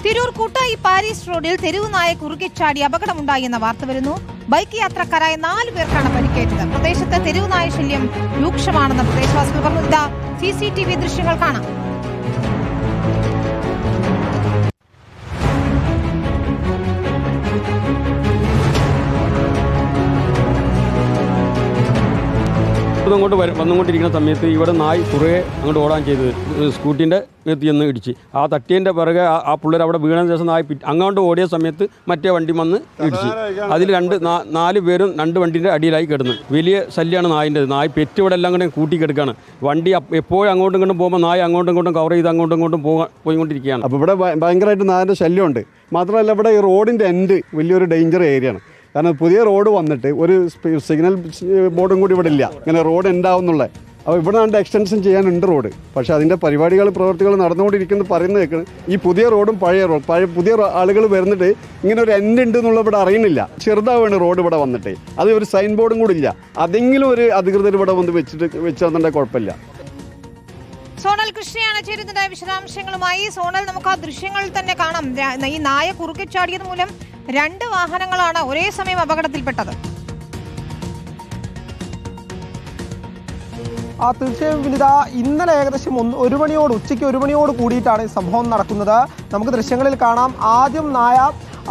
തിരൂർ കൂട്ടായി പാരീസ് റോഡിൽ തെരുവ് നായ കുറുകിച്ചാടി അപകടമുണ്ടായെന്ന വാർത്ത വരുന്നു. ബൈക്ക് യാത്രക്കാരായ 4 പേർക്കാണ് പരിക്കേറ്റത്. പ്രദേശത്ത് തെരുവ് നായ ശല്യം രൂക്ഷമാണെന്ന് പ്രദേശവാസികൾ പറഞ്ഞു. ഇതാ CCTV ദൃശ്യങ്ങൾ കാണാം. അങ്ങോട്ട് വന്നുകൊണ്ടിരിക്കുന്ന സമയത്ത് ഇവിടെ നായ് കുറേ അങ്ങോട്ട് ഓടാൻ ചെയ്തത് സ്കൂട്ടീൻ്റെ നിർത്തി ചെന്ന് ഇടിച്ച് ആ തട്ടിയൻ്റെ പിറകെ ആ പിള്ളേർ അവിടെ വീണതിന് ശേഷം നായ് അങ്ങോട്ട് ഓടിയ സമയത്ത് മറ്റേ വണ്ടി വന്ന് ഇടിച്ച് അതിൽ 4 പേരും 2 വണ്ടീൻ്റെ അടിയിലായി കിടന്നു. വലിയ ശല്യമാണ് നായിൻ്റെ. നായ് പെറ്റ് ഇവിടെ എല്ലാം കൂടെ കൂട്ടിക്കിടക്കുകയാണ്. വണ്ടി എപ്പോഴും അങ്ങോട്ടും ഇങ്ങോട്ടും പോകുമ്പോൾ നായ് അങ്ങോട്ടും ഇങ്ങോട്ടും കവർ ചെയ്ത് അങ്ങോട്ടും ഇങ്ങോട്ടും പോയിക്കൊണ്ടിരിക്കുകയാണ്. അപ്പോൾ ഇവിടെ ഭയങ്കരമായിട്ട് നായൻ്റെ ശല്യമുണ്ട്. മാത്രമല്ല ഇവിടെ ഈ റോഡിൻ്റെ എൻഡ് വലിയൊരു ഡേഞ്ചർ ഏരിയയാണ്. കാരണം പുതിയ റോഡ് വന്നിട്ട് ഒരു സിഗ്നൽ ബോർഡും കൂടി ഇവിടെ ഇല്ല, ഇങ്ങനെ റോഡ് ഉണ്ടാവുന്നുള്ളത്. അപ്പോൾ ഇവിടെ രണ്ട് എക്സ്റ്റൻഷൻ ചെയ്യാനുണ്ട് റോഡ്. പക്ഷേ അതിൻ്റെ പ്രവൃത്തികൾ നടന്നുകൊണ്ടിരിക്കുന്നത് പറയുന്നത് കേൾക്കണം. ഈ പുതിയ റോഡും പുതിയ ആളുകൾ വരുന്നിട്ട് ഇങ്ങനെ ഒരു എൻഡ് ഉണ്ട് എന്നുള്ള ഇവിടെ അറിയുന്നില്ല. ചെറുതാവാണ് റോഡ് ഇവിടെ വന്നിട്ട്. അത് ഒരു സൈൻ ബോർഡും കൂടി ഇല്ല. അതെങ്കിലും ഒരു അധികൃതർ ഇവിടെ വന്ന് വെച്ച് തന്നിട്ട് കുഴപ്പമില്ല. സോണൽ കൃഷ്ണയാണ് ചേരുന്നത് വിശദാംശങ്ങളുമായി. സോണൽ, നമുക്ക് ആ ദൃശ്യങ്ങളിൽ തന്നെ കാണാം. ഈ നായ കുറുകെ ചാടിയത് മൂലം 2 വാഹനങ്ങളാണ് ഒരേ സമയം അപകടത്തിൽപ്പെട്ടത്. തീർച്ചയായും വിനിത, ഇന്നലെ ഏകദേശം ഉച്ചയ്ക്ക് 1 മണിയോട് കൂടിയിട്ടാണ് ഈ സംഭവം നടക്കുന്നത്. നമുക്ക് ദൃശ്യങ്ങളിൽ കാണാം. ആദ്യം നായ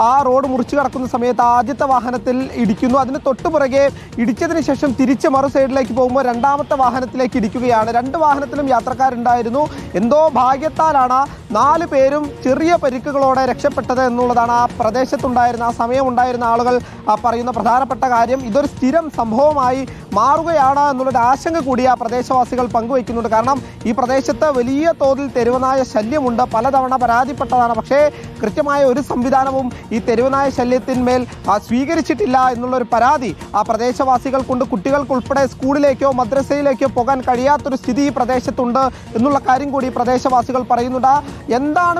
ആ റോഡ് മുറിച്ചു കടക്കുന്ന സമയത്ത് ആദ്യത്തെ വാഹനത്തിൽ ഇടിക്കുന്നു. അതിന് തൊട്ടുപിറകെ ഇടിച്ചതിന് ശേഷം തിരിച്ച് മറു സൈഡിലേക്ക് പോകുമ്പോൾ 2ാമത്തെ വാഹനത്തിലേക്ക് ഇടിക്കുകയാണ്. 2 വാഹനത്തിലും യാത്രക്കാരുണ്ടായിരുന്നു. എന്തോ ഭാഗ്യത്താലാണ് 4 പേരും ചെറിയ പരിക്കുകളോടെ രക്ഷപ്പെട്ടത് എന്നുള്ളതാണ് ആ പ്രദേശത്തുണ്ടായിരുന്ന ആ സമയമുണ്ടായിരുന്ന ആളുകൾ പറയുന്ന പ്രധാനപ്പെട്ട കാര്യം. ഇതൊരു സ്ഥിരം സംഭവമായി മാറുകയാണ് എന്നുള്ളൊരു ആശങ്ക കൂടി ആ പ്രദേശവാസികൾ പങ്കുവയ്ക്കുന്നുണ്ട്. കാരണം ഈ പ്രദേശത്ത് വലിയ തോതിൽ തെരുവുനായ ശല്യമുണ്ട്. പലതവണ പരാതിപ്പെട്ടതാണ്. പക്ഷേ കൃത്യമായ ഒരു സംവിധാനവും ഈ തെരുവുനായ ശല്യത്തിന്മേൽ സ്വീകരിച്ചിട്ടില്ല എന്നുള്ളൊരു പരാതി ആ പ്രദേശവാസികൾക്കുണ്ട്. കുട്ടികൾക്കുൾപ്പെടെ സ്കൂളിലേക്കോ മദ്രസയിലേക്കോ പോകാൻ കഴിയാത്തൊരു സ്ഥിതി ഈ പ്രദേശത്തുണ്ട് എന്നുള്ള കാര്യം കൂടി പ്രദേശവാസികൾ പറയുന്നുണ്ട്. എന്താണ്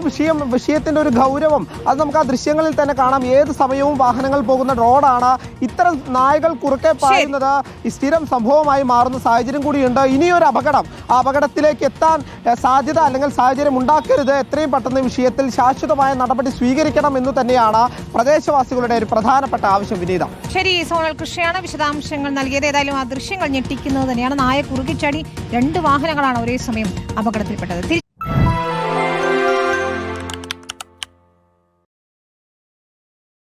വിഷയത്തിൻ്റെ ഒരു ഗൗരവം അത് നമുക്ക് ആ ദൃശ്യങ്ങളിൽ തന്നെ കാണാം. ഏത് സമയവും വാഹനങ്ങൾ പോകുന്ന റോഡാണ്. ഇത്തരം നായകൾ കുറുക്കെ പായുന്നത് ഈ സ്ഥിരം സംഭവമായി മാറുന്ന സാഹചര്യം കൂടിയുണ്ട്. ഇനിയൊരു അപകടം, ആ അപകടത്തിലേക്ക് എത്താൻ സാധ്യത അല്ലെങ്കിൽ സാഹചര്യം ഉണ്ടാക്കരുത്. എത്രയും പെട്ടെന്ന് വിഷയത്തിൽ ശാശ്വതമായ നടപടി സ്വീകരിക്കണം എന്ന് തന്നെയാണ് പ്രദേശവാസികളുടെ ഒരു പ്രധാനപ്പെട്ട ആവശ്യം. വിനീത, ശരി. സോണൽ കൃഷിയാണ് വിശദാംശങ്ങൾ നൽകിയത്. ഏതായാലും ആ ദൃശ്യങ്ങൾ ഞെട്ടിക്കുന്നത് തന്നെയാണ്. നായ കുറുകിച്ചാടി 2 വാഹനങ്ങളാണ് ഒരേ സമയം അപകടത്തിൽപ്പെട്ടത്.